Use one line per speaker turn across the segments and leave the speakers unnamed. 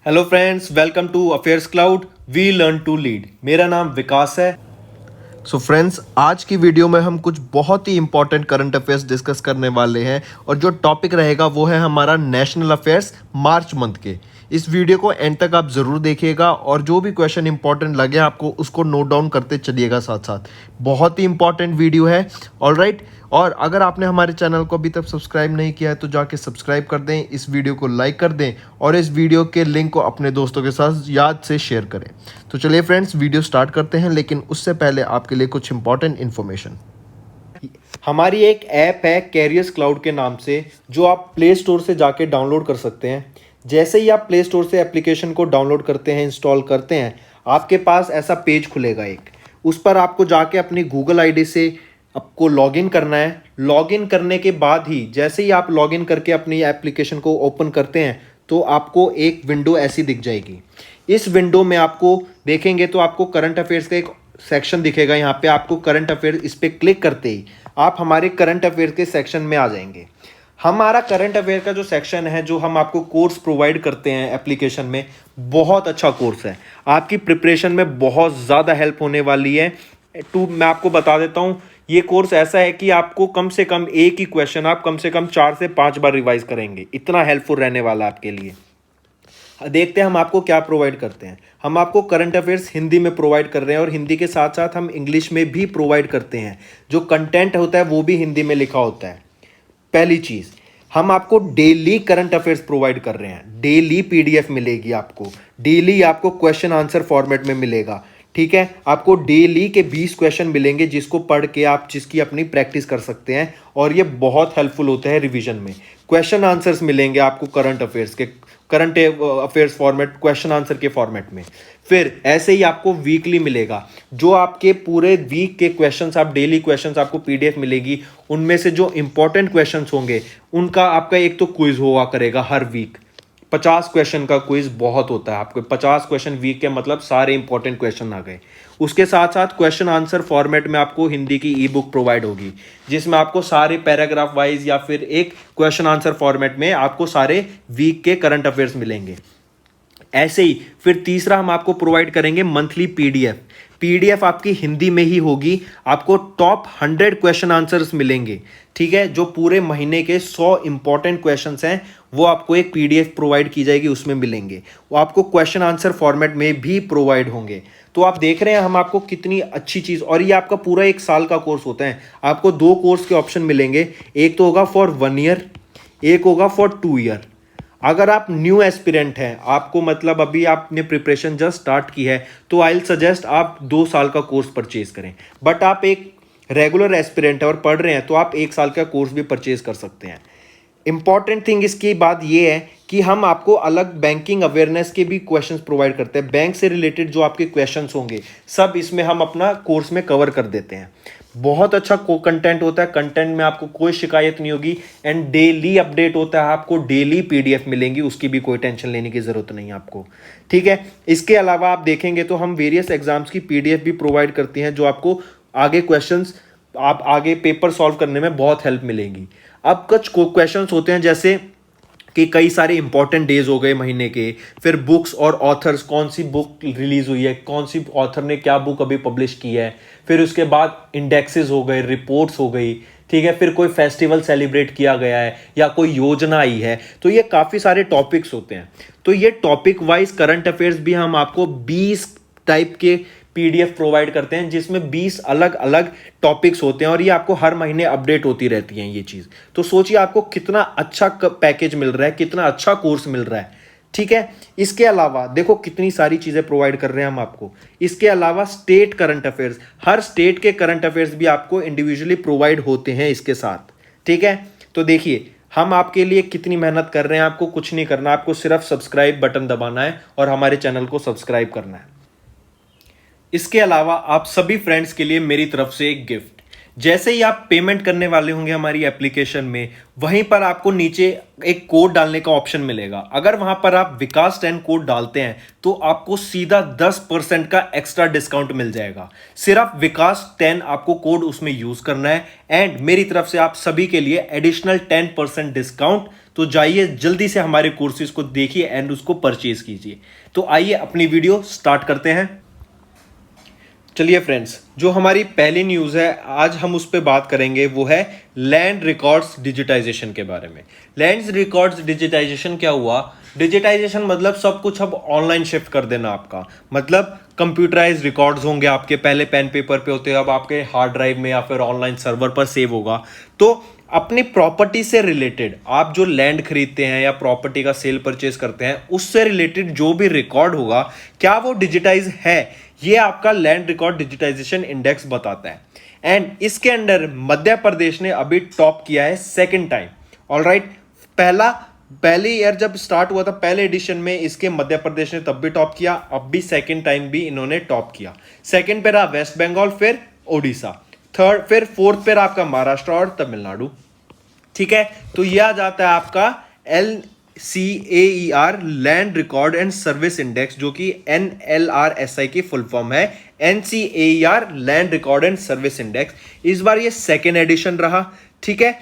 Hello friends, welcome to affairs cloud. We learn to lead. मेरा नाम विकास है। So friends, आज की वीडियो में हम कुछ बहुत ही इंपॉर्टेंट करंट अफेयर्स डिस्कस करने वाले हैं और जो टॉपिक रहेगा वो है हमारा नेशनल अफेयर्स मार्च मंथ के। इस वीडियो को एंड तक आप ज़रूर देखिएगा और जो भी क्वेश्चन इंपॉर्टेंट लगे आपको उसको नोट डाउन करते चलिएगा साथ साथ। बहुत ही इंपॉर्टेंट वीडियो है। ऑलराइट, और अगर आपने हमारे चैनल को अभी तक सब्सक्राइब नहीं किया है तो जाके सब्सक्राइब कर दें, इस वीडियो को लाइक कर दें और इस वीडियो के लिंक को अपने दोस्तों के साथ याद से शेयर करें। तो चलिए फ्रेंड्स, वीडियो स्टार्ट करते हैं, लेकिन उससे पहले आपके लिए कुछ इंपॉर्टेंट इन्फॉर्मेशन। हमारी एक ऐप है कैरियर्स क्लाउड के नाम से, जो आप प्ले स्टोर से जाके डाउनलोड कर सकते हैं। जैसे ही आप प्ले स्टोर से एप्लीकेशन को डाउनलोड करते हैं, इंस्टॉल करते हैं, आपके पास ऐसा पेज खुलेगा एक। उस पर आपको जाके अपनी गूगल आईडी से आपको लॉगिन करना है। लॉगिन करने के बाद ही जैसे ही आप लॉगिन करके अपनी एप्लीकेशन को ओपन करते हैं तो आपको एक विंडो ऐसी दिख जाएगी। इस विंडो में आपको देखेंगे तो आपको करंट अफेयर्स का एक सेक्शन दिखेगा। यहाँ पे आपको करंट अफेयर, इस पर क्लिक करते ही आप हमारे करंट अफेयर के सेक्शन में आ जाएंगे। हमारा करंट अफेयर का जो सेक्शन है, जो हम आपको कोर्स प्रोवाइड करते हैं एप्लीकेशन में, बहुत अच्छा कोर्स है। आपकी प्रिपरेशन में बहुत ज़्यादा हेल्प होने वाली है। मैं आपको बता देता हूँ, ये कोर्स ऐसा है कि आपको कम से कम एक ही क्वेश्चन आप कम से कम 4 से 5 बार रिवाइज करेंगे। इतना हेल्पफुल रहने वाला है आपके लिए। देखते हैं हम आपको क्या प्रोवाइड करते हैं। हम आपको करंट अफेयर्स हिंदी में प्रोवाइड कर रहे हैं और हिंदी के साथ साथ हम इंग्लिश में भी प्रोवाइड करते हैं। जो कंटेंट होता है वो भी हिंदी में लिखा होता है। पहली चीज़, हम आपको डेली करंट अफेयर्स प्रोवाइड कर रहे हैं। डेली पीडीएफ मिलेगी आपको, डेली आपको क्वेश्चन आंसर फॉर्मेट में मिलेगा। ठीक है, आपको डेली के 20 क्वेश्चन मिलेंगे जिसको पढ़ के आप जिसकी अपनी प्रैक्टिस कर सकते हैं और ये बहुत हेल्पफुल होता है रिवीजन में। क्वेश्चन आंसर्स मिलेंगे आपको current affairs format, question answer के फॉर्मेट में। फिर ऐसे ही आपको वीकली मिलेगा, जो आपके पूरे वीक के क्वेश्चंस, आप डेली क्वेश्चंस आपको पीडीएफ मिलेगी। उनमें से जो इंपॉर्टेंट क्वेश्चंस होंगे उनका आपका एक तो क्विज हुआ करेगा हर वीक। 50 क्वेश्चन का क्विज बहुत होता है। आपको 50 क्वेश्चन वीक के मतलब सारे इंपॉर्टेंट क्वेश्चन आ गए। उसके साथ साथ क्वेश्चन आंसर फॉर्मेट में आपको हिंदी की ई बुक प्रोवाइड होगी, जिसमें आपको सारे पैराग्राफ वाइज या फिर एक क्वेश्चन आंसर फॉर्मेट में आपको सारे वीक के करंट अफेयर्स मिलेंगे। ऐसे ही फिर तीसरा हम आपको प्रोवाइड करेंगे मंथली पीडीएफ। पीडीएफ आपकी हिंदी में ही होगी। आपको टॉप 100 क्वेश्चन आंसर्स मिलेंगे। ठीक है, जो पूरे महीने के 100 इंपॉर्टेंट क्वेश्चंस हैं वो आपको एक पीडीएफ प्रोवाइड की जाएगी, उसमें मिलेंगे। वो आपको क्वेश्चन आंसर फॉर्मेट में भी प्रोवाइड होंगे। तो आप देख रहे हैं हम आपको कितनी अच्छी चीज़, और ये आपका पूरा 1 साल का कोर्स होता है। आपको 2 कोर्स के ऑप्शन मिलेंगे, एक तो होगा फॉर 1 ईयर, एक होगा फॉर 2 ईयर। अगर आप न्यू एस्पिरेंट हैं, आपको मतलब अभी आपने प्रिपरेशन जस्ट स्टार्ट की है, तो आई विल सजेस्ट आप 2 साल का कोर्स परचेज करें। बट आप एक रेगुलर एस्पिरेंट है और पढ़ रहे हैं तो आप 1 साल का कोर्स भी परचेज कर सकते हैं। इंपॉर्टेंट थिंग इसकी बात यह है कि हम आपको अलग बैंकिंग अवेयरनेस के भी क्वेश्चंस प्रोवाइड करते हैं। बैंक से रिलेटेड जो आपके क्वेश्चंस होंगे सब इसमें हम अपना कोर्स में कवर कर देते हैं। बहुत अच्छा कंटेंट होता है। कंटेंट में आपको कोई शिकायत नहीं होगी एंड डेली अपडेट होता है। आपको डेली पीडीएफ मिलेंगी, उसकी भी कोई टेंशन लेने की जरूरत नहीं है आपको। ठीक है, इसके अलावा आप देखेंगे तो हम वेरियस एग्जाम्स की पीडीएफ भी प्रोवाइड करती हैं, जो आपको आगे क्वेश्चंस, आप आगे पेपर सॉल्व करने में बहुत हेल्प मिलेगी। अब कुछ क्वेश्चंस होते हैं जैसे कि कई सारे इंपॉर्टेंट डेज हो गए महीने के, फिर बुक्स और ऑथर्स, कौन सी बुक रिलीज हुई है, कौन सी ऑथर ने क्या बुक अभी पब्लिश की है, फिर उसके बाद इंडेक्सेस हो गए, रिपोर्ट्स हो गई। ठीक है, फिर कोई फेस्टिवल सेलिब्रेट किया गया है या कोई योजना आई है। तो ये काफ़ी सारे टॉपिक्स होते हैं। तो ये टॉपिक वाइज करंट अफेयर्स भी हम आपको 20 टाइप के पीडीएफ प्रोवाइड करते हैं, जिसमें 20 अलग अलग टॉपिक्स होते हैं और ये आपको हर महीने अपडेट होती रहती हैं ये चीज़। तो सोचिए आपको कितना अच्छा पैकेज मिल रहा है, कितना अच्छा कोर्स मिल रहा है। ठीक है, इसके अलावा देखो कितनी सारी चीज़ें प्रोवाइड कर रहे हैं हम आपको। इसके अलावा स्टेट करंट अफेयर्स, हर स्टेट के करंट अफेयर्स भी आपको इंडिविजुअली प्रोवाइड होते हैं इसके साथ। ठीक है, तो देखिए हम आपके लिए कितनी मेहनत कर रहे हैं। आपको कुछ नहीं करना, आपको सिर्फ सब्सक्राइब बटन दबाना है और हमारे चैनल को सब्सक्राइब करना है। इसके अलावा आप सभी फ्रेंड्स के लिए मेरी तरफ से एक गिफ्ट। जैसे ही आप पेमेंट करने वाले होंगे हमारी एप्लीकेशन में, वहीं पर आपको नीचे एक कोड डालने का ऑप्शन मिलेगा। अगर वहां पर आप विकास 10 कोड डालते हैं तो आपको सीधा 10% का एक्स्ट्रा डिस्काउंट मिल जाएगा। सिर्फ विकास 10 आपको कोड उसमें यूज करना है एंड मेरी तरफ से आप सभी के लिए एडिशनल 10% डिस्काउंट तो जाइए जल्दी से हमारे कोर्सेज को देखिए एंड उसको परचेज कीजिए। तो आइए अपनी वीडियो स्टार्ट करते हैं। चलिए फ्रेंड्स, जो हमारी पहली न्यूज़ है आज हम उस पर बात करेंगे वो है लैंड रिकॉर्ड्स डिजिटाइजेशन के बारे में। लैंड रिकॉर्ड्स डिजिटाइजेशन क्या हुआ? डिजिटाइजेशन मतलब सब कुछ अब ऑनलाइन शिफ्ट कर देना आपका, मतलब कंप्यूटराइज रिकॉर्ड्स होंगे आपके, पहले पेन पेपर पे होते हैं, अब आपके हार्ड ड्राइव में या फिर ऑनलाइन सर्वर पर सेव होगा। तो अपनी प्रॉपर्टी से रिलेटेड आप जो लैंड खरीदते हैं या प्रॉपर्टी का सेल परचेज करते हैं उससे रिलेटेड जो भी रिकॉर्ड होगा क्या वो डिजिटाइज है, ये आपका लैंड रिकॉर्ड डिजिटाइजेशन इंडेक्स बताता है। एंड इसके अंडर मध्य प्रदेश ने अभी टॉप किया है सेकंड टाइम। ऑलराइट, पहले ईयर जब स्टार्ट हुआ था पहले एडिशन में इसके मध्य प्रदेश ने तब भी टॉप किया, अब भी सेकंड टाइम भी इन्होंने टॉप किया। सेकंड पे रहा वेस्ट बंगाल, फिर ओडिशा, थर्ड फिर फोर्थ पे रहा आपका महाराष्ट्र और तमिलनाडु। ठीक है, तो यह आ जाता है आपका LCAER land record and service index, जो कि NLRSI की फुल फॉर्म है, NCAER land record and service index. इस बार ये सेकेंड एडिशन रहा। ठीक है,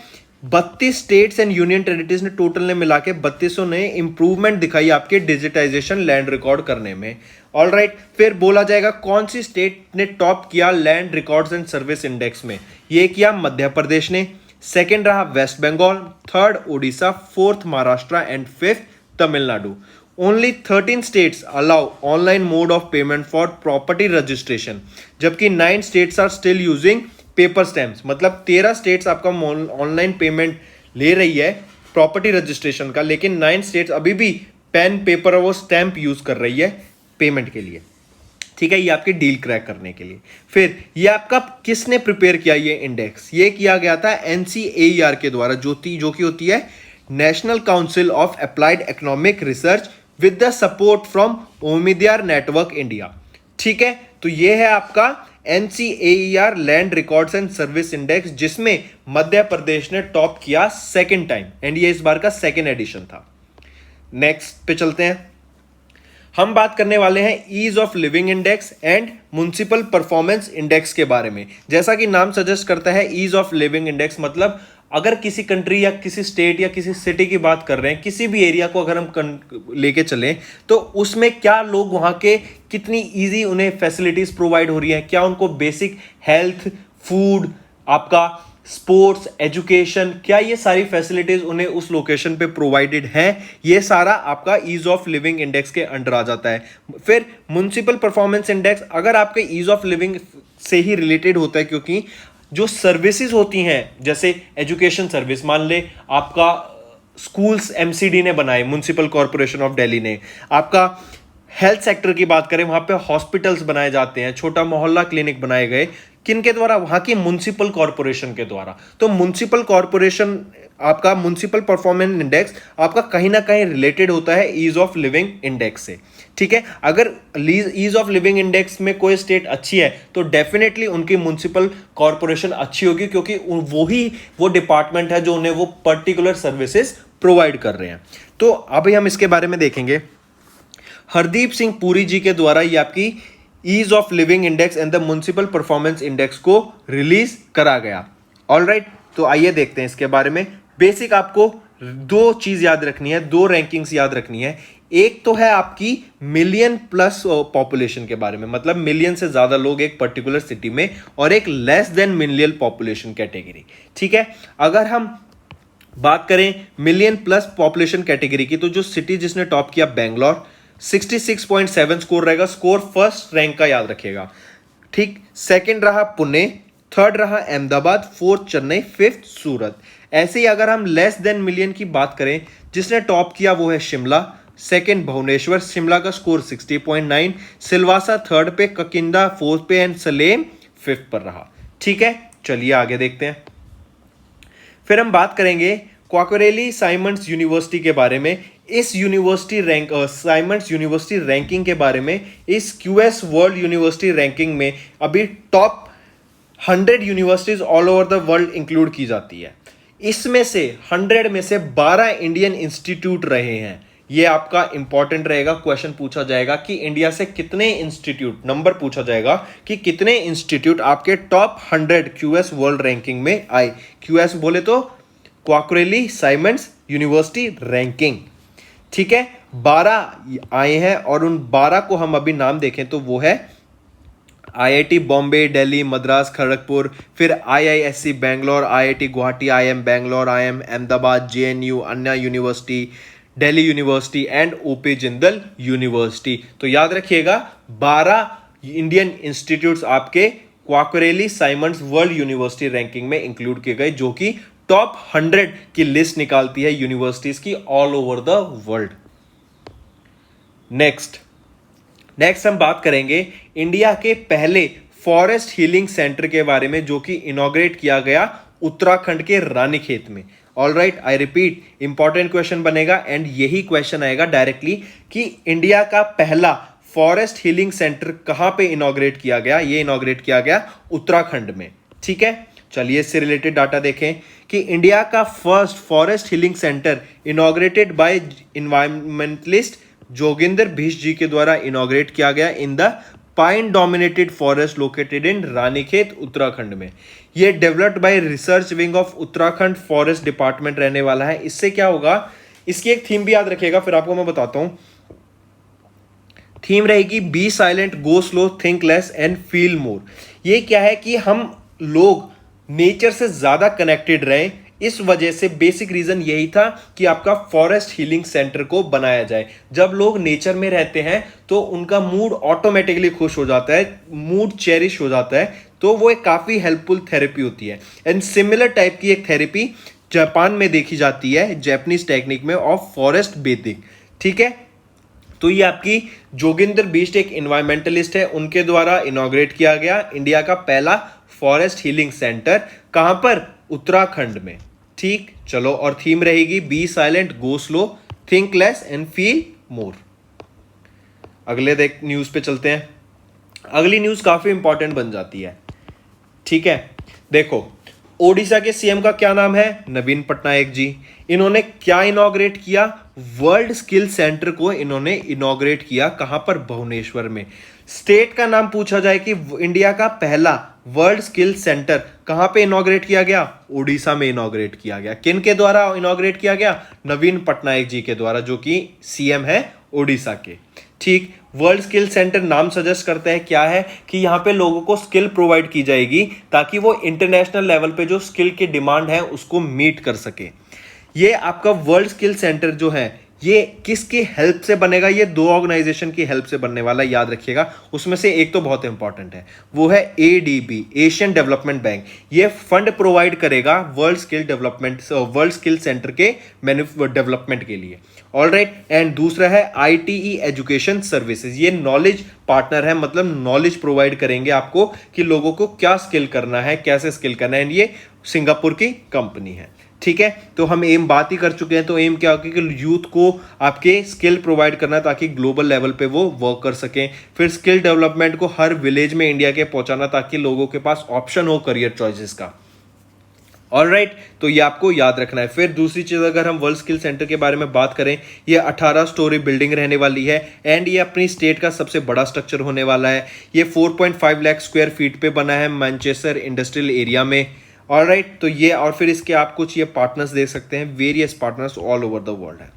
32 स्टेट्स एंड यूनियन टेरिटरीज ने टोटल ने मिला के 3200 ने इंप्रूवमेंट दिखाई आपके डिजिटाइजेशन लैंड रिकॉर्ड करने में। ऑलराइट, फिर बोला जाएगा कौन सी स्टेट ने टॉप किया land records and service index में। ये किया मध्य प्रदेश ने, सेकेंड रहा West Bengal, third Odisha, fourth Maharashtra and fifth Tamil Nadu. Only 13 states allow online mode of payment for property registration, जबकि 9 states are still using paper stamps. मतलब 13 स्टेट्स आपका ऑनलाइन पेमेंट ले रही है प्रॉपर्टी रजिस्ट्रेशन का, लेकिन 9 स्टेट्स अभी भी पेन पेपर और वो स्टैम्प यूज कर रही है पेमेंट के लिए। ठीक है, ये आपकी डील क्रैक करने के लिए। फिर ये आपका किसने प्रिपेयर किया ये इंडेक्स? ये किया गया था NCAER के द्वारा, जो कि होती है national council of applied economic research with the support from Omidyar network India. ठीक है, तो ये है आपका NCAER land records and service index, जिसमें मध्य प्रदेश ने टॉप किया सेकेंड टाइम एंड ये इस बार का सेकेंड एडिशन था। नेक्स्ट पे चलते हैं, हम बात करने वाले हैं ease of living index and municipal performance index के बारे में। जैसा कि नाम सजेस्ट करता है ईज ऑफ लिविंग इंडेक्स, मतलब अगर किसी कंट्री या किसी स्टेट या किसी सिटी की बात कर रहे हैं, किसी भी एरिया को अगर हम लेके चलें तो उसमें क्या लोग वहाँ के कितनी इजी उन्हें फैसिलिटीज प्रोवाइड हो रही हैं, क्या उनको बेसिक हेल्थ, फूड, आपका स्पोर्ट्स, एजुकेशन, क्या ये सारी फैसिलिटीज उन्हें उस लोकेशन पे प्रोवाइडेड हैं, ये सारा आपका ईज ऑफ लिविंग इंडेक्स के अंडर आ जाता है। फिर म्युनिसिपल परफॉर्मेंस इंडेक्स अगर आपके ईज ऑफ लिविंग से ही रिलेटेड होता है, क्योंकि जो सर्विसेज होती हैं जैसे एजुकेशन सर्विस, मान ले आपका स्कूल्स MCD ने बनाए, म्युनिसिपल कॉर्पोरेशन ऑफ दिल्ली ने, आपका हेल्थ सेक्टर की बात करें वहां पे हॉस्पिटल्स बनाए जाते हैं, छोटा मोहल्ला क्लिनिक बनाए गए, किनके द्वारा? वहां की म्युनिसिपल कॉर्पोरेशन के द्वारा। तो म्युनिसिपल कॉर्पोरेशन आपका म्युनिसिपल परफॉर्मेंस इंडेक्स आपका कहीं ना कहीं रिलेटेड होता है ईज ऑफ लिविंग इंडेक्स से। ठीक है, अगर ईज ऑफ लिविंग इंडेक्स में कोई स्टेट अच्छी है तो डेफिनेटली उनकी म्युनिसिपल कॉर्पोरेशन अच्छी होगी, क्योंकि वो डिपार्टमेंट है जो उन्हें वो पर्टिकुलर सर्विसेज प्रोवाइड कर रहे हैं। तो अभी हम इसके बारे में देखेंगे। हरदीप सिंह पुरी जी के द्वारा ये आपकी ease of living index and the municipal performance index को रिलीज करा गया। ऑलराइट, तो आइए देखते हैं इसके बारे में। बेसिक आपको दो चीज याद रखनी है, दो रैंकिंग्स याद रखनी है। एक तो है आपकी मिलियन प्लस पॉपुलेशन के बारे में, मतलब मिलियन से ज्यादा लोग एक पर्टिकुलर सिटी में, और एक less than million population category. ठीक है, अगर हम बात करें मिलियन प्लस पॉपुलेशन कैटेगरी की, तो जो सिटी जिसने टॉप किया बेंगलोर, 66.7 स्कोर रहेगा, स्कोर फर्स्ट रैंक का याद रखिएगा। ठीक, सेकंड रहा पुणे, थर्ड रहा अहमदाबाद, फोर्थ चेन्नई, फिफ्थ सूरत। ऐसे ही अगर हम लेस देन मिलियन की बात करें, जिसने टॉप किया वो है शिमला, सेकंड भुवनेश्वर, शिमला का स्कोर 60.9, सिलवासा थर्ड पे, ककिंदा फोर्थ पे एंड सलेम फिफ्थ पर रहा। ठीक है, चलिए आगे देखते हैं। फिर हम बात करेंगे क्वाकरेली साइमंड्स यूनिवर्सिटी के बारे में। इस यूनिवर्सिटी साइमंड्स यूनिवर्सिटी रैंकिंग के बारे में, इस QS वर्ल्ड यूनिवर्सिटी रैंकिंग में अभी top 100 universities all over the world include की जाती है। इसमें से 100 में से 12 इंडियन इंस्टीट्यूट रहे हैं। ये आपका इंपॉर्टेंट रहेगा, क्वेश्चन पूछा जाएगा कि इंडिया से कितने इंस्टीट्यूट, नंबर पूछा जाएगा कि कितने इंस्टीट्यूट आपके टॉप 100 QS वर्ल्ड रैंकिंग में आए। QS बोले तो क्वाकरेली साइमंड्स यूनिवर्सिटी रैंकिंग। ठीक है, 12 आए हैं और उन 12 को हम अभी नाम देखें तो वो है आईआईटी बॉम्बे, दिल्ली, मद्रास, खड़गपुर, फिर IISc Bangalore, IIT Guwahati, IIM Bangalore, IIM Ahmedabad, JNU, Anna university, Delhi university and OP Jindal university. तो याद रखिएगा 12 इंडियन इंस्टीट्यूट्स आपके Quacquarelli Symonds world university ranking में इंक्लूड किए गए, जो कि टॉप 100 की लिस्ट निकालती है यूनिवर्सिटीज की all over the world. Next हम बात करेंगे इंडिया के पहले फॉरेस्ट हीलिंग सेंटर के बारे में, जो कि इनॉग्रेट किया गया उत्तराखंड के रानीखेत में। All right, I repeat, important question बनेगा एंड यही क्वेश्चन आएगा डायरेक्टली कि इंडिया का पहला फॉरेस्ट हीलिंग सेंटर कहां पे इनॉग्रेट किया गया। ये इनॉग्रेट किया गया उत्तराखंड में। ठीक है, चलिए इससे रिलेटेड डाटा देखें कि इंडिया का first forest healing centre inaugurated by environmentalist Joginder भीष जी के द्वारा इनॉग्रेट किया गया in the pine dominated forest located in Ranikhet Uttarakhand में। यह developed by research wing of Uttarakhand forest department रहने वाला है। इससे क्या होगा, इसकी एक थीम भी याद रखिएगा, फिर आपको मैं बताता हूं। थीम रहेगी be silent, go slow, think less and feel more. ये क्या है कि हम लोग नेचर से ज्यादा कनेक्टेड रहें, इस वजह से बेसिक रीजन यही था कि आपका फॉरेस्ट हीलिंग सेंटर को बनाया जाए। जब लोग नेचर में रहते हैं तो उनका मूड ऑटोमेटिकली खुश हो जाता है, मूड चेरिश हो जाता है, तो वो एक काफी हेल्पफुल थेरेपी होती है। एंड सिमिलर टाइप की एक थेरेपी जापान में देखी जाती है, जापानीज टेक्निक में, ऑफ फॉरेस्ट बेथिंग। ठीक है, तो ये आपकी जोगिंदर भीष्ट एक इन्वायरमेंटलिस्ट है, उनके द्वारा इनॉग्रेट किया गया इंडिया का पहला फॉरेस्ट हीलिंग सेंटर। कहां पर? उत्तराखंड में। ठीक, चलो, और थीम रहेगी be silent, go slow, think less and feel more. अगले न्यूज पे चलते हैं। अगली न्यूज काफी इंपॉर्टेंट बन जाती है। ठीक है, देखो, ओडिशा के सीएम का क्या नाम है? नवीन पटनायक जी। इन्होंने क्या इनॉग्रेट किया? वर्ल्ड स्किल सेंटर को इन्होंने इनॉग्रेट किया। कहां पर? भुवनेश्वर में। स्टेट का नाम पूछा जाए कि इंडिया का पहला वर्ल्ड स्किल सेंटर कहां पे इनॉग्रेट किया गया? ओडिशा में इनॉग्रेट किया गया। किन के द्वारा इनॉग्रेट किया गया? नवीन पटनायक जी के द्वारा, जो कि सीएम है ओडिशा के। ठीक, वर्ल्ड स्किल सेंटर नाम सजेस्ट करता है क्या है कि यहां पे लोगों को स्किल प्रोवाइड की जाएगी ताकि वो इंटरनेशनल लेवल पे जो स्किल की डिमांड है उसको मीट कर सके। ये आपका वर्ल्ड स्किल सेंटर जो है ये किसकी हेल्प से बनेगा? ये 2 ऑर्गेनाइजेशन की हेल्प से बनने वाला, याद रखिएगा। उसमें से एक तो बहुत इंपॉर्टेंट है, वो है एडीबी, एशियन डेवलपमेंट बैंक। ये फंड प्रोवाइड करेगा वर्ल्ड स्किल सेंटर के डेवलपमेंट के लिए। ऑल राइट, एंड दूसरा है आईटीई एजुकेशन सर्विसेज। ये नॉलेज पार्टनर है, मतलब नॉलेज प्रोवाइड करेंगे आपको कि लोगों को क्या स्किल करना है, कैसे स्किल करना है। एंड ये सिंगापुर की कंपनी है। ठीक है, तो हम एम बात ही कर चुके हैं। तो एम क्या होगा कि यूथ को आपके स्किल प्रोवाइड करना ताकि ग्लोबल लेवल पे वो वर्क कर सकें। फिर स्किल डेवलपमेंट को हर विलेज में इंडिया के पहुंचाना ताकि लोगों के पास ऑप्शन हो करियर चॉइसेस का। ऑल राइट, तो ये आपको याद रखना है। फिर दूसरी चीज, अगर हम वर्ल्ड स्किल सेंटर के बारे में बात करें, ये 18 स्टोरी बिल्डिंग रहने वाली है एंड ये अपनी स्टेट का सबसे बड़ा स्ट्रक्चर होने वाला है। ये 4.5 लाख स्क्वायर फीट पे बना है मैनचेस्टर इंडस्ट्रियल एरिया में। ऑल राइट, तो ये, और फिर इसके आप कुछ ये पार्टनर्स देख सकते हैं, various partners all over the world है।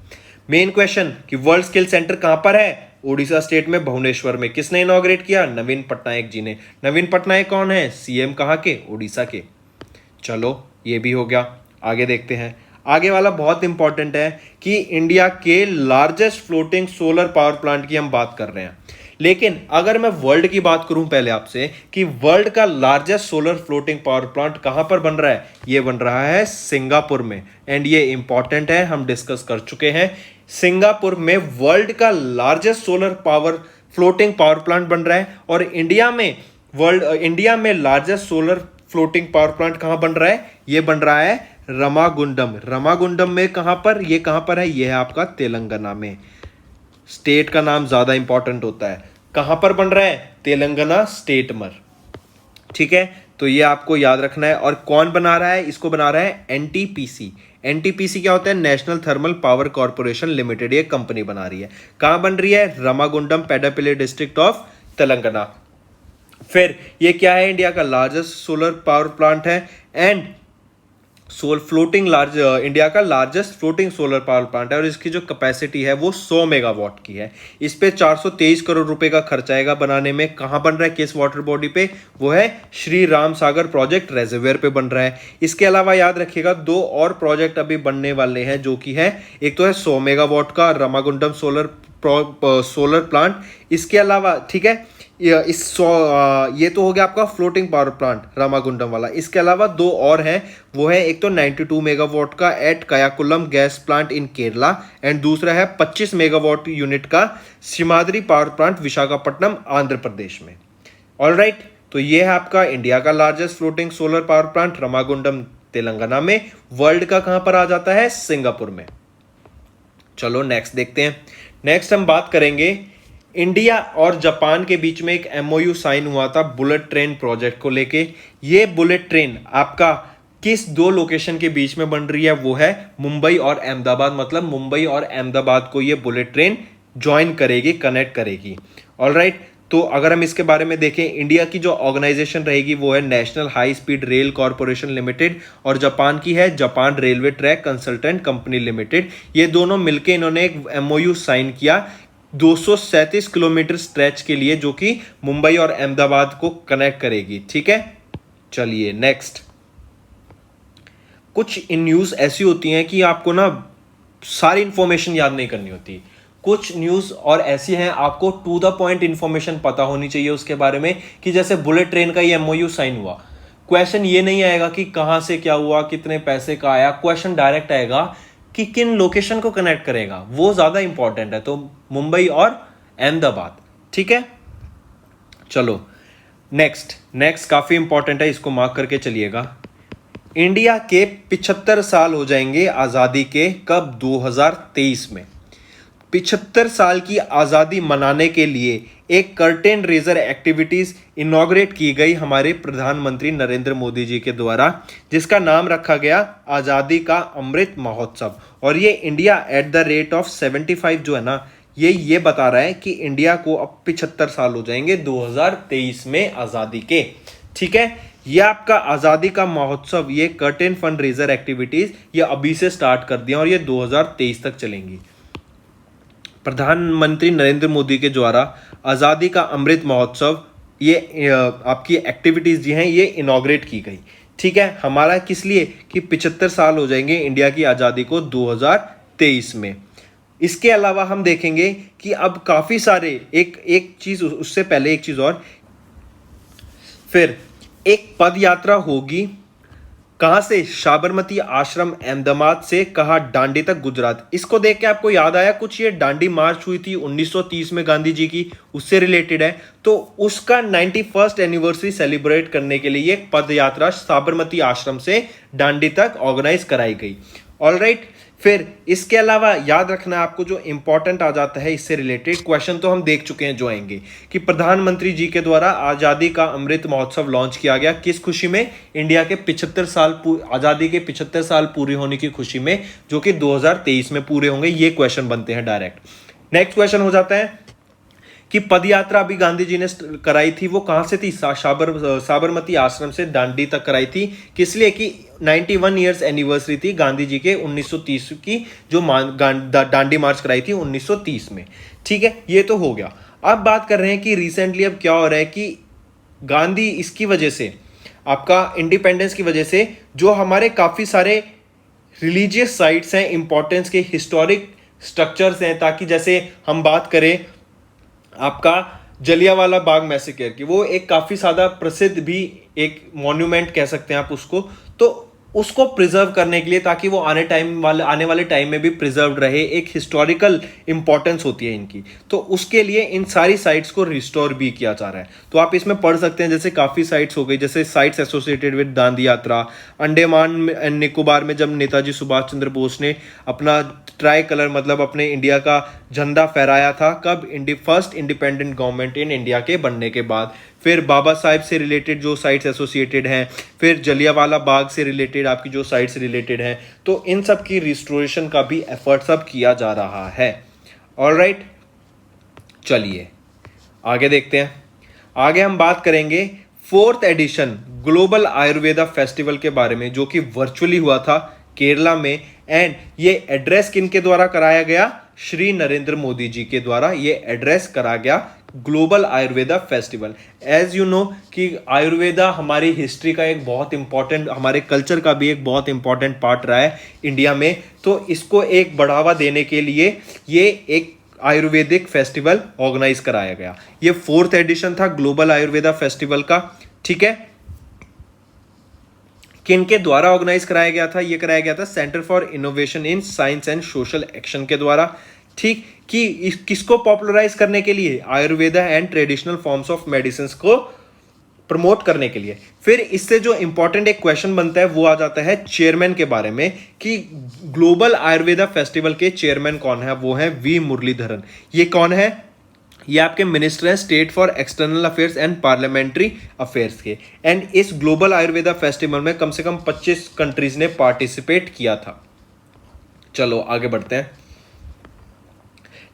मेन क्वेश्चन कि वर्ल्ड स्किल सेंटर कहां पर है? ओडिशा स्टेट में, भुवनेश्वर में। किसने इनॉग्रेट किया? नवीन पटनायक जी ने। नवीन पटनायक कौन है? सीएम कहां के? ओडिशा के। चलो, ये भी हो गया। आगे देखते हैं। आगे वाला बहुत इंपॉर्टेंट है कि इंडिया के largest floating solar power plant की हम बात कर रहे हैं। लेकिन अगर मैं वर्ल्ड की बात करूं पहले आपसे कि वर्ल्ड का largest solar floating power plant कहां पर बन रहा है? ये बन रहा है सिंगापुर में। एंड ये इंपॉर्टेंट है, हम डिस्कस कर चुके हैं। सिंगापुर में वर्ल्ड का largest solar power floating power plant बन रहा है। और इंडिया में largest solar floating power plant कहां बन रहा है? ये बन रहा है रमागुंडम। रमागुंडम में कहां पर? ये कहां पर है? ये है आपका तेलंगाना में। स्टेट का नाम ज्यादा इंपॉर्टेंट होता है। कहां पर बन रहा है? तेलंगाना स्टेट में। ठीक है, तो ये आपको याद रखना है। और कौन बना रहा है? इसको बना रहा है एनटीपीसी। एनटीपीसी क्या होता है? National thermal power corporation limited. ये कंपनी बना रही है। कहां बन रही है? रमागुंडम, पेडापल्ली डिस्ट्रिक्ट ऑफ तेलंगाना। फिर ये क्या है? इंडिया का लार्जेस्ट सोलर पावर प्लांट है। एंड फ्लोटिंग लार्ज इंडिया का largest floating solar power plant है और इसकी जो कैपेसिटी है वो 100 मेगावाट की है। इस पे 423 करोड़ रुपए का खर्च आएगा बनाने में। कहाँ बन रहा है, किस वाटर बॉडी पे, वो है श्री राम सागर प्रोजेक्ट रेजरवेयर पे बन रहा है। इसके अलावा याद रखिएगा 2 और प्रोजेक्ट अभी बनने वाले हैं, जो कि है एक तो है 100 मेगावाट का रामागुंडम सोलर प्लांट। इसके अलावा ठीक है, ये तो हो गया आपका फ्लोटिंग पावर प्लांट रामागुंडम वाला। इसके अलावा 2 और हैं, वो है एक तो 92 मेगावाट का at Kayamkulam gas plant in Kerala and दूसरा है 25 मेगावाट यूनिट का सीमाद्री पावर प्लांट विशाखापट्टनम आंध्र प्रदेश में। ऑलराइट, तो ये है आपका इंडिया का largest floating solar power plant Ramagundam Telangana में। वर्ल्ड का कहां पर आ जाता है, सिंगापुर में। चलो नेक्स्ट देखते हैं। नेक्स्ट हम बात करेंगे इंडिया और जापान के बीच में एक एमओयू साइन हुआ था बुलेट ट्रेन प्रोजेक्ट को लेके। ये बुलेट ट्रेन आपका किस 2 लोकेशन के बीच में बन रही है, वो है मुंबई और अहमदाबाद। मतलब मुंबई और अहमदाबाद को ये बुलेट ट्रेन ज्वाइन करेगी, कनेक्ट करेगी। ऑलराइट, तो अगर हम इसके बारे में देखें, इंडिया की जो ऑर्गेनाइजेशन रहेगी वो है national high speed rail corporation limited और जापान की है Japan railway track consultant company limited. ये दोनों मिलकर इन्होंने एक एमओयू साइन किया 237 किलोमीटर स्ट्रेच के लिए, जो कि मुंबई और अहमदाबाद को कनेक्ट करेगी। ठीक है, चलिए नेक्स्ट। कुछ इन न्यूज़ ऐसी होती हैं कि आपको ना सारी इंफॉर्मेशन याद नहीं करनी होती। कुछ न्यूज़ और ऐसी हैं आपको टू द पॉइंट इंफॉर्मेशन पता होनी चाहिए उसके बारे में, कि जैसे बुलेट ट्रेन का ये एमओयू साइन हुआ। क्वेश्चन ये नहीं आएगा कि कहाँ से क्या हुआ, कितने पैसे का आया। क्वेश्चन डायरेक्ट आएगा कि किन लोकेशन को कनेक्ट करेगा, वो ज़्यादा इंपॉर्टेंट है। तो मुंबई और अहमदाबाद। ठीक है, चलो नेक्स्ट काफ़ी इंपॉर्टेंट है, इसको मार्क करके चलिएगा। इंडिया के 75 साल हो जाएंगे आज़ादी के, कब, 2023 में। 75 साल की आज़ादी मनाने के लिए एक कर्टेन रेजर एक्टिविटीज़ इनॉग्रेट की गई हमारे प्रधानमंत्री नरेंद्र मोदी जी के द्वारा, जिसका नाम रखा गया आज़ादी का अमृत महोत्सव। और ये India at the rate of 75 जो है ना, ये बता रहा है कि इंडिया को अब 75 साल हो जाएंगे 2023 में आज़ादी के। ठीक है, ये आपका आज़ादी का महोत्सव, ये कर्टेन फंड रेजर एक्टिविटीज़ ये अभी से स्टार्ट कर दिया और ये 2023 तक चलेंगी। प्रधानमंत्री नरेंद्र मोदी के द्वारा आज़ादी का अमृत महोत्सव, ये आपकी एक्टिविटीज़ जी हैं ये इनॉग्रेट की गई। ठीक है, हमारा किस लिए, कि 75 साल हो जाएंगे इंडिया की आज़ादी को 2023 में। इसके अलावा हम देखेंगे कि अब काफ़ी सारे एक चीज़, उससे पहले एक चीज़ और, फिर एक पद यात्रा होगी। कहां से, साबरमती आश्रम अहमदाबाद से कहा दांडी तक गुजरात। इसको देख के आपको याद आया कुछ, ये दांडी मार्च हुई थी 1930 में गांधी जी की, उससे रिलेटेड है। तो उसका 91st एनिवर्सरी सेलिब्रेट करने के लिए एक पद यात्रा साबरमती आश्रम से दांडी तक ऑर्गेनाइज कराई गई। ऑलराइट, फिर इसके अलावा याद रखना आपको जो इंपॉर्टेंट आ जाता है इससे रिलेटेड क्वेश्चन, तो हम देख चुके हैं जो आएंगे, कि प्रधानमंत्री जी के द्वारा आज़ादी का अमृत महोत्सव लॉन्च किया गया किस खुशी में, इंडिया के 75 साल आज़ादी के 75 साल पूरे होने की खुशी में, जो कि 2023 में पूरे होंगे। ये क्वेश्चन बनते हैं डायरेक्ट। नेक्स्ट क्वेश्चन हो जाता है कि पदयात्रा अभी गांधी जी ने कराई थी, वो कहां से थी, साबरमती आश्रम से दांडी तक कराई थी। किस लिए, कि 91 ईयर्स एनिवर्सरी थी गांधी जी के 1930 की, जो दांडी मार्च कराई थी 1930 में। ठीक है, ये तो हो गया। अब बात कर रहे हैं कि रिसेंटली अब क्या हो रहा है, कि गांधी इसकी वजह से, आपका इंडिपेंडेंस की वजह से, जो हमारे काफ़ी सारे रिलीजियस साइट्स हैं, इंपॉर्टेंस के हिस्टोरिक स्ट्रक्चर्स हैं, ताकि जैसे हम बात करें आपका जलियांवाला बाग मैसेकर की, वो एक काफ़ी ज़्यादा प्रसिद्ध भी एक मॉन्यूमेंट कह सकते हैं आप उसको, तो उसको प्रिजर्व करने के लिए, ताकि वो आने वाले टाइम में भी प्रिजर्व रहे, एक हिस्टोरिकल इंपॉर्टेंस होती है इनकी, तो उसके लिए इन सारी साइट्स को रिस्टोर भी किया जा रहा है। तो आप इसमें पढ़ सकते हैं, जैसे काफ़ी साइट्स हो गई, जैसे साइट्स एसोसिएटेड विद दांडी यात्रा। अंडमान एंड निकोबार में जब नेताजी सुभाष चंद्र बोस ने अपना ट्राई कलर, मतलब अपने इंडिया का झंडा फहराया था, कब, first independent government in India के बनने के बाद। फिर बाबा साहेब से रिलेटेड जो साइट्स एसोसिएटेड हैं, फिर जलियांवाला बाग से रिलेटेड आपकी जो साइट्स रिलेटेड हैं, तो इन सब की रिस्टोरेशन का भी एफर्ट सब किया जा रहा है। ऑलराइट, चलिए आगे देखते हैं। आगे हम बात करेंगे fourth edition global Ayurveda festival के बारे में, जो कि वर्चुअली हुआ था केरला में। एंड ये एड्रेस किन के द्वारा कराया गया? श्री नरेंद्र मोदी जी के द्वारा ये एड्रेस करा गया global Ayurveda festival. As you know कि आयुर्वेदा हमारी हिस्ट्री का एक बहुत इंपॉर्टेंट, हमारे कल्चर का भी एक बहुत इंपॉर्टेंट पार्ट रहा है इंडिया में। तो इसको एक बढ़ावा देने के लिए ये एक आयुर्वेदिक फेस्टिवल ऑर्गेनाइज कराया गया। ये फोर्थ एडिशन था ग्लोबल आयुर्वेदा फेस्टिवल का। ठीक है, किनके द्वारा ऑर्गेनाइज कराया गया था? ये कराया गया था centre for innovation in science and social action के द्वारा। ठीक, कि किसको पॉपुलराइज करने के लिए? Ayurveda and traditional forms of medicine को प्रमोट करने के लिए। फिर इससे जो इंपॉर्टेंट एक क्वेश्चन बनता है वो आ जाता है चेयरमैन के बारे में, कि ग्लोबल आयुर्वेदा फेस्टिवल के चेयरमैन कौन है? वो है वी मुरलीधरन। ये कौन है? ये आपके मिनिस्टर हैं state for external affairs and parliamentary affairs के। एंड इस ग्लोबल आयुर्वेदा फेस्टिवल में कम से कम 25 कंट्रीज ने पार्टिसिपेट किया था। चलो आगे बढ़ते हैं।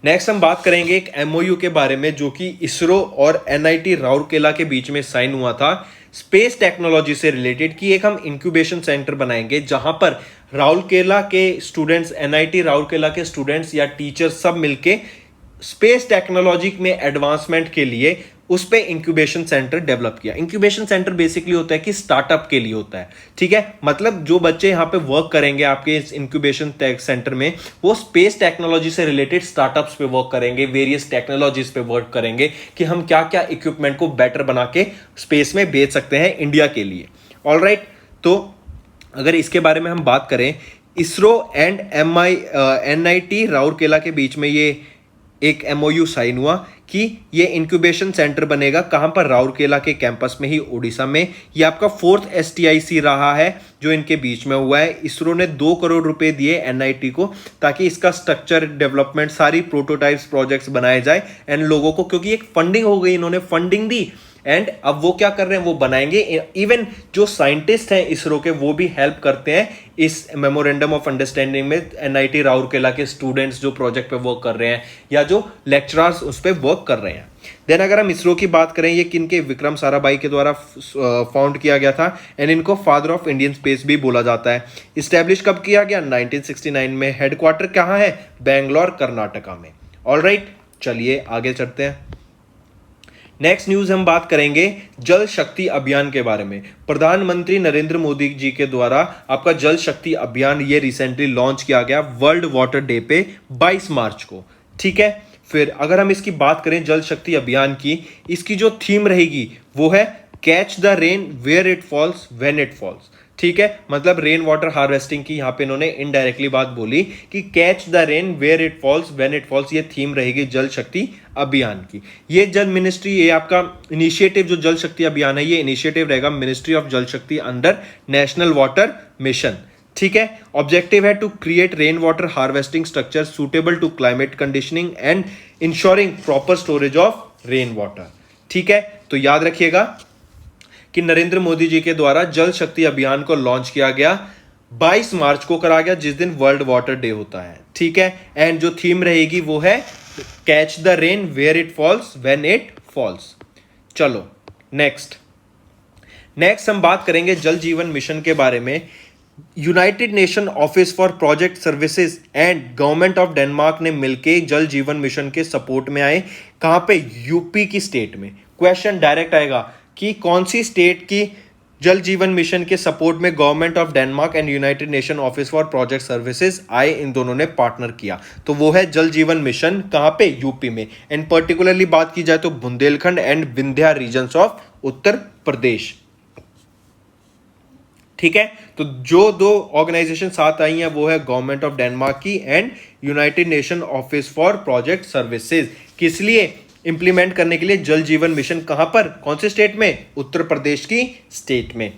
नेक्स्ट हम बात करेंगे एक एमओयू के बारे में, जो कि इसरो और एनआईटी राउरकेला के बीच में साइन हुआ था स्पेस टेक्नोलॉजी से रिलेटेड, कि एक हम इंक्यूबेशन सेंटर बनाएंगे जहां पर राउरकेला के स्टूडेंट्स, एनआईटी राउरकेला के स्टूडेंट्स या टीचर्स सब मिलके स्पेस टेक्नोलॉजी में एडवांसमेंट के लिए उस पे इंक्यूबेशन सेंटर डेवलप किया। इंक्यूबेशन सेंटर बेसिकली होता है कि स्टार्टअप के लिए होता है। ठीक है, मतलब जो बच्चे यहाँ पे वर्क करेंगे आपके इस इंक्यूबेशन सेंटर में, वो स्पेस टेक्नोलॉजी से रिलेटेड स्टार्टअप्स पे वर्क करेंगे, वेरियस टेक्नोलॉजीज पे वर्क करेंगे कि हम क्या क्या इक्विपमेंट को बेटर बना के स्पेस में भेज सकते हैं इंडिया के लिए। ऑलराइट, तो अगर इसके बारे में हम बात करें, इसरो एंड एनआईटी राउरकेला के बीच में ये एक एमओयू साइन हुआ कि ये इंक्यूबेशन सेंटर बनेगा कहां पर? राउरकेला के कैंपस में ही, उड़ीसा में। ये आपका फोर्थ एसटीआईसी रहा है जो इनके बीच में हुआ है। इसरो ने 2 करोड़ रुपए दिए एनआईटी को ताकि इसका स्ट्रक्चर डेवलपमेंट, सारी प्रोटोटाइप्स प्रोजेक्ट्स बनाए जाए एंड लोगों को, क्योंकि एक फंडिंग हो गई, इन्होंने फंडिंग दी एंड अब वो क्या कर रहे हैं? वो बनाएंगे। इवन जो साइंटिस्ट हैं इसरो के, वो भी हेल्प करते हैं इस मेमोरेंडम ऑफ अंडरस्टैंडिंग में। एनआईटी राउरकेला के स्टूडेंट्स जो प्रोजेक्ट पे वर्क कर रहे हैं या जो लेक्चरर्स उस पर वर्क कर रहे हैं। देन अगर हम इसरो की बात करें, ये किनके? विक्रम साराभाई के द्वारा फाउंड किया गया था एंड इनको फादर ऑफ इंडियन स्पेस भी बोला जाता है। इस्टेब्लिश कब किया गया? 1969 में। हेडक्वार्टर कहाँ है? बेंगलोर, कर्नाटका में। ऑलराइट, चलिए आगे चलते हैं। नेक्स्ट न्यूज हम बात करेंगे जल शक्ति अभियान के बारे में। प्रधानमंत्री नरेंद्र मोदी जी के द्वारा आपका जल शक्ति अभियान ये रिसेंटली लॉन्च किया गया वर्ल्ड वाटर डे पे 22 मार्च को। ठीक है, फिर अगर हम इसकी बात करें जल शक्ति अभियान की, इसकी जो थीम रहेगी वो है catch the rain where it falls when it falls. ठीक है, मतलब रेन वाटर हार्वेस्टिंग की यहाँ पे इन्होंने इनडायरेक्टली बात बोली कि catch the rain where it falls when it falls, ये थीम रहेगी जल शक्ति अभियान की। ये जल मिनिस्ट्री, ये आपका इनिशिएटिव जो जल शक्ति अभियान है, ये इनिशिएटिव रहेगा मिनिस्ट्री ऑफ जल शक्ति अंडर नेशनल वाटर मिशन। ठीक है, ऑब्जेक्टिव है to create rain water harvesting structure suitable to climate conditioning and ensuring proper storage of rain water. ठीक है, तो याद रखिएगा कि नरेंद्र मोदी जी के द्वारा जल शक्ति अभियान को लॉन्च किया गया 22 मार्च को करा गया, जिस दिन वर्ल्ड वाटर डे होता है। ठीक है, एंड जो थीम रहेगी वो है catch the rain where it falls when it falls. चलो नेक्स्ट हम बात करेंगे जल जीवन मिशन के बारे में। United Nation office for project services and government of Denmark ने मिलकर जल जीवन मिशन के सपोर्ट में आए। कहां पे? यूपी की स्टेट में। क्वेश्चन डायरेक्ट आएगा कि कौन सी स्टेट की जल जीवन मिशन के सपोर्ट में government of Denmark and United Nation office for project services आए, इन दोनों ने पार्टनर किया। तो वो है जल जीवन मिशन। कहां पे? यूपी में। एंड पर्टिकुलरली बात की जाए तो Bundelkhand and Vindhya regions of Uttar Pradesh. ठीक है, तो जो 2 ऑर्गेनाइजेशन साथ आई हैं वो है गवर्नमेंट ऑफ डेनमार्क की and United Nation office for project services. किस लिए? इंप्लीमेंट करने के लिए जल जीवन मिशन। कहां पर? कौन से स्टेट में? उत्तर प्रदेश की स्टेट में।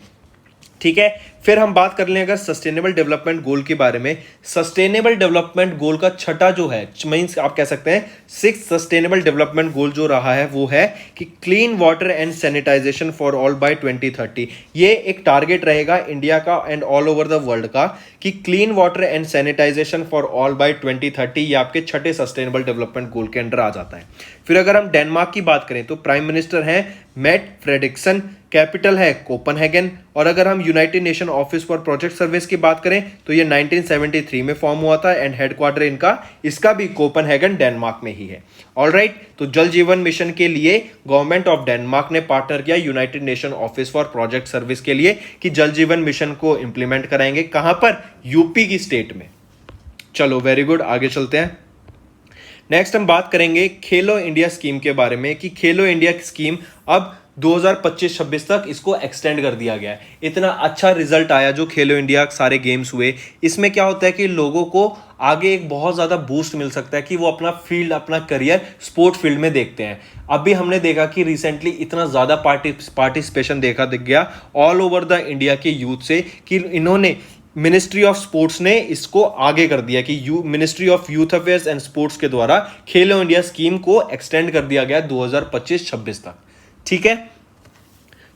ठीक है, फिर हम बात कर लें अगर सस्टेनेबल डेवलपमेंट गोल के बारे में। सस्टेनेबल डेवलपमेंट गोल का छठा जो है, मींस आप कह सकते हैं 6th सस्टेनेबल डेवलपमेंट गोल जो रहा है वो है कि clean water and sanitisation for all by 2030। ये एक टारगेट रहेगा इंडिया का and all over the world का कि clean water and sanitisation for all by 2030, ये आपके छठे सस्टेनेबल डेवलपमेंट गोल के अंडर आ जाता है। फिर अगर हम डेनमार्क की बात करें तो प्राइम मिनिस्टर हैं मेट फ्रेडरिक्सन कैपिटल है कोपनहेगन, और अगर हम United Nation office for project service की बात करें तो ये 1973 में फॉर्म हुआ था एंड हेडक्वार्टर इसका भी कोपनहेगन डेनमार्क में ही है। ऑलराइट, तो जल जीवन मिशन के लिए गवर्नमेंट ऑफ डेनमार्क ने पार्टनर किया United Nation office for project service के लिए कि जल जीवन मिशन को इंप्लीमेंट कराएंगे। कहां पर? यूपी की स्टेट में। चलो वेरी गुड, आगे चलते हैं। नेक्स्ट हम बात करेंगे खेलो इंडिया स्कीम के बारे में कि खेलो इंडिया स्कीम अब 2025-26 तक इसको एक्सटेंड कर दिया गया है। इतना अच्छा रिजल्ट आया जो खेलो इंडिया सारे गेम्स हुए, इसमें क्या होता है कि लोगों को आगे एक बहुत ज़्यादा बूस्ट मिल सकता है कि वो अपना फील्ड, अपना करियर स्पोर्ट फील्ड में देखते हैं। अभी हमने देखा कि रिसेंटली इतना ज़्यादा पार्टिसिपेशन दिख गया ऑल ओवर द इंडिया के यूथ से कि इन्होंने मिनिस्ट्री ऑफ स्पोर्ट्स ने इसको आगे कर दिया कि ministry of youth affairs and sports के द्वारा खेलो इंडिया स्कीम को एक्सटेंड कर दिया गया 2025-26 तक। ठीक है,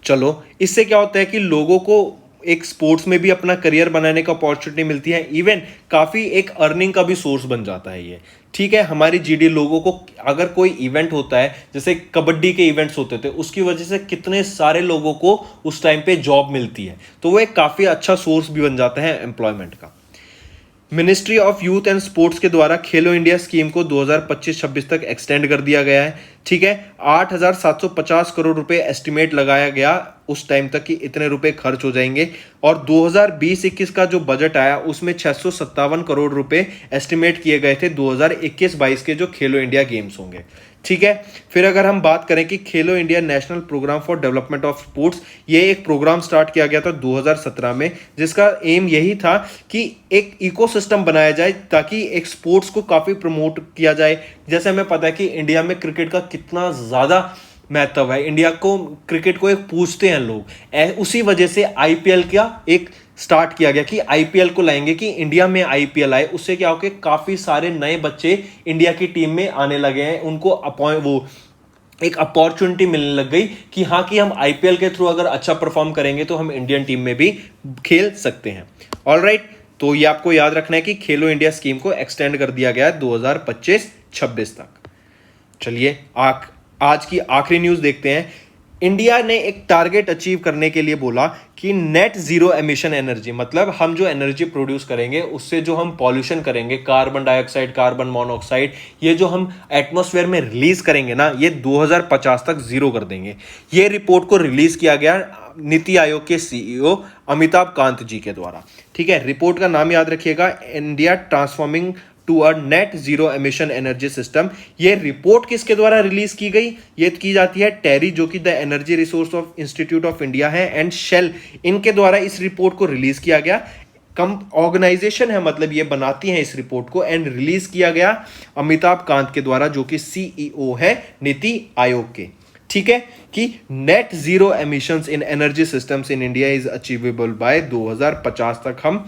चलो इससे क्या होता है कि लोगों को एक स्पोर्ट्स में भी अपना करियर बनाने का अपॉर्चुनिटी मिलती है, इवन काफ़ी एक अर्निंग का भी सोर्स बन जाता है ये। ठीक है, हमारी जीडी लोगों को अगर कोई इवेंट होता है, जैसे कबड्डी के इवेंट्स होते थे, उसकी वजह से कितने सारे लोगों को उस टाइम पे जॉब मिलती है, तो वो एक काफ़ी अच्छा सोर्स भी बन जाता है एम्प्लॉयमेंट का। Ministry of youth and sports के द्वारा खेलो इंडिया स्कीम को 2025-26 तक एक्सटेंड कर दिया गया है। ठीक है, 8,750 करोड़ रुपए एस्टिमेट लगाया गया उस टाइम तक कि इतने रुपए खर्च हो जाएंगे, और 2020-21 का जो बजट आया उसमें 657 करोड़ रुपए एस्टिमेट किए गए थे 2021-22 के जो खेलो इंडिया गेम्स होंगे। ठीक है, फिर अगर हम बात करें कि Khelo India national programme for development of sports, ये एक प्रोग्राम स्टार्ट किया गया था 2017 में, जिसका एम यही था कि एक इकोसिस्टम बनाया जाए ताकि एक स्पोर्ट्स को काफ़ी प्रमोट किया जाए। जैसे हमें पता है कि इंडिया में क्रिकेट का कितना ज़्यादा महत्व है, इंडिया को क्रिकेट को एक पूछते हैं लोग, उसी वजह से आईपीएल का एक स्टार्ट किया गया कि आईपीएल को लाएंगे कि इंडिया में आईपीएल आए। उससे क्या हो कि काफ़ी सारे नए बच्चे इंडिया की टीम में आने लगे हैं, उनको वो एक अपॉर्चुनिटी मिलने लग गई कि हाँ कि हम आईपीएल के थ्रू अगर अच्छा परफॉर्म करेंगे तो हम इंडियन टीम में भी खेल सकते हैं। ऑलराइट, तो ये आपको याद रखना है कि खेलो इंडिया स्कीम को एक्सटेंड कर दिया गया है 2025-26 तक। चलिए आज की आखिरी न्यूज़ देखते हैं। इंडिया ने एक टारगेट अचीव करने के लिए बोला कि नेट जीरो एमिशन एनर्जी, मतलब हम जो एनर्जी प्रोड्यूस करेंगे उससे जो हम पॉल्यूशन करेंगे, कार्बन डाइऑक्साइड, कार्बन मोनोऑक्साइड, ये जो हम एटमॉस्फेयर में रिलीज करेंगे ना, ये 2050 तक जीरो कर देंगे। ये रिपोर्ट को रिलीज किया गया नीति आयोग के सीईओ अमिताभ कांत जी के द्वारा। ठीक है, रिपोर्ट का नाम याद रखिएगा, India transforming to a net zero emission energy system. ये रिपोर्ट किसके द्वारा रिलीज की गई? ये की जाती है टेरी, जो कि the energy resource of institute of India है, एंड शेल, इनके द्वारा इस रिपोर्ट को रिलीज किया गया। कम ऑर्गेनाइजेशन है, मतलब ये बनाती हैं इस रिपोर्ट को, एंड रिलीज किया गया अमिताभ कांत के द्वारा, जो कि सीईओ है नीति आयोग के। ठीक है, कि net zero emissions in energy systems in India is achievable by 2050 तक हम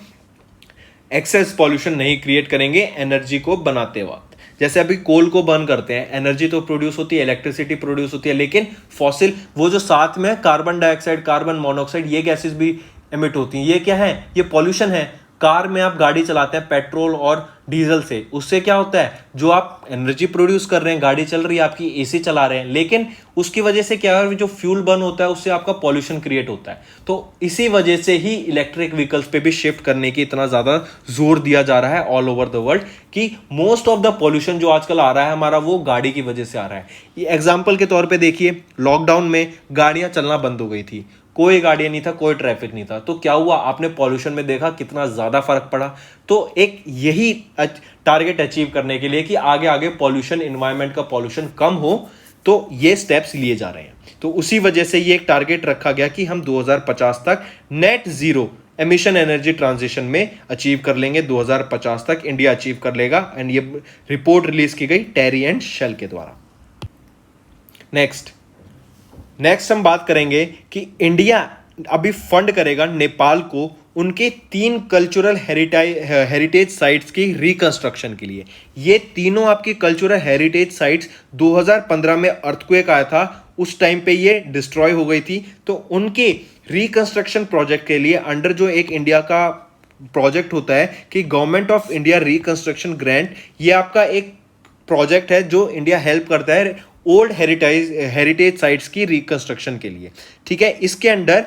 एक्सेस पॉल्यूशन नहीं क्रिएट करेंगे एनर्जी को बनाते वक्त। जैसे अभी कोल को बर्न करते हैं, एनर्जी तो प्रोड्यूस होती है, इलेक्ट्रिसिटी प्रोड्यूस होती है, लेकिन फॉसिल वो जो साथ में कार्बन डाइऑक्साइड, कार्बन मोनोऑक्साइड, ये गैसेस भी एमिट होती हैं। ये क्या है? ये पॉल्यूशन है। कार में आप गाड़ी चलाते हैं पेट्रोल और डीजल से, उससे क्या होता है, जो आप एनर्जी प्रोड्यूस कर रहे हैं, गाड़ी चल रही है आपकी, एसी चला रहे हैं, लेकिन उसकी वजह से क्या है, जो फ्यूल बर्न होता है उससे आपका पॉल्यूशन क्रिएट होता है। तो इसी वजह से ही इलेक्ट्रिक व्हीकल्स पे भी शिफ्ट करने की इतना ज़्यादा जोर दिया जा रहा है ऑल ओवर द वर्ल्ड, कि मोस्ट ऑफ द पॉल्यूशन जो आजकल आ रहा है हमारा, वो गाड़ी की वजह से आ रहा है। ये एग्जाम्पल के तौर पर देखिए, लॉकडाउन में गाड़ियाँ चलना बंद हो गई थी, कोई गाड़ियां नहीं था, कोई ट्रैफिक नहीं था, तो क्या हुआ, आपने पॉल्यूशन में देखा कितना ज्यादा फर्क पड़ा। तो एक यही टारगेट अचीव करने के लिए कि आगे आगे पॉल्यूशन, एनवायरनमेंट का पॉल्यूशन कम हो, तो ये स्टेप्स लिए जा रहे हैं। तो उसी वजह से ये एक टारगेट रखा गया कि हम 2050 तक net zero emission energy transition में अचीव कर लेंगे। 2050 तक इंडिया अचीव कर लेगा, एंड ये रिपोर्ट रिलीज की गई टेरी एंड शेल के द्वारा। नेक्स्ट हम बात करेंगे कि इंडिया अभी फंड करेगा नेपाल को उनके 3 कल्चरल हेरिटेज साइट्स की रिकंस्ट्रक्शन के लिए। ये तीनों आपकी कल्चरल हेरिटेज साइट्स 2015 में अर्थक्वेक आया था, उस टाइम पे ये डिस्ट्रॉय हो गई थी, तो उनके रिकंस्ट्रक्शन प्रोजेक्ट के लिए अंडर जो एक इंडिया का प्रोजेक्ट होता है कि government of India reconstruction grant, ये आपका एक प्रोजेक्ट है जो इंडिया हेल्प करता है ओल्ड हेरिटेज साइट्स की रिकंस्ट्रक्शन के लिए। ठीक है, इसके अंडर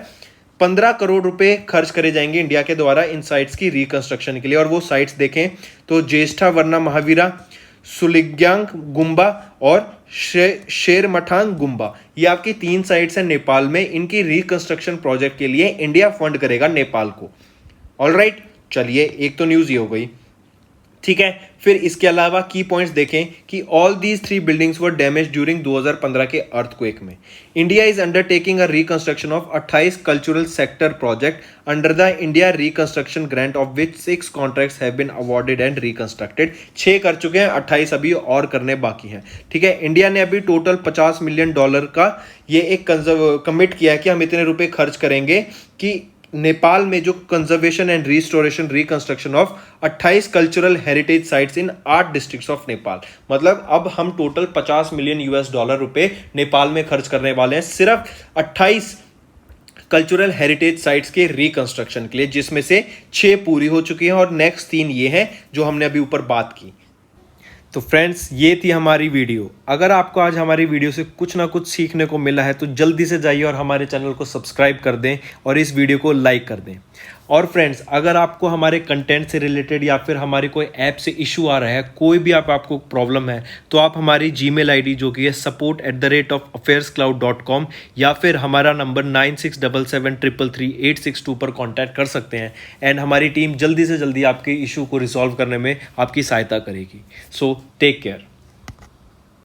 15 करोड़ रुपए खर्च करे जाएंगे इंडिया के द्वारा इन साइट्स की रिकंस्ट्रक्शन के लिए। और वो साइट्स देखें तो ज्येष्ठा वर्ना महावीरा, सुलिग्यांग गुम्बा और शेरमठांग गुम्बा, ये आपकी 3 साइट्स हैं नेपाल में। इनकी रिकंस्ट्रक्शन प्रोजेक्ट के लिए इंडिया फंड करेगा नेपाल को। ऑलराइट, चलिए एक तो न्यूज ये हो गई। ठीक है, फिर इसके अलावा की पॉइंट्स देखें कि all these 3 buildings were damaged during 2015 के अर्थक्वेक में। India is undertaking a reconstruction of 28 cultural sector project under the India reconstruction grant, of which 6 contracts have been awarded and reconstructed. 6 कर चुके हैं, 28 अभी और करने बाकी हैं। ठीक है, इंडिया ने अभी टोटल $50 मिलियन का ये एक कमिट किया है कि हम इतने रुपए खर्च करेंगे कि नेपाल में जो conservation and restoration reconstruction of 28 cultural heritage sites in 8 districts of Nepal. मतलब अब हम टोटल $50 मिलियन रुपए नेपाल में खर्च करने वाले हैं सिर्फ 28 कल्चरल हेरिटेज साइट्स के रिकंस्ट्रक्शन के लिए, जिसमें से 6 पूरी हो चुकी हैं और नेक्स्ट 3 ये हैं जो हमने अभी ऊपर बात की। तो फ्रेंड्स, ये थी हमारी वीडियो। अगर आपको आज हमारी वीडियो से कुछ ना कुछ सीखने को मिला है तो जल्दी से जाइए और हमारे चैनल को सब्सक्राइब कर दें और इस वीडियो को लाइक कर दें। और फ्रेंड्स, अगर आपको हमारे कंटेंट से रिलेटेड या फिर हमारे कोई ऐप से इशू आ रहा है, कोई भी आपको प्रॉब्लम है, तो आप हमारी जीमेल आईडी जो कि है support@affairscloud.com या फिर हमारा नंबर 9677333862 पर कॉन्टैक्ट कर सकते हैं एंड हमारी टीम जल्दी से जल्दी आपके इशू को रिजॉल्व करने में आपकी सहायता करेगी। So take care.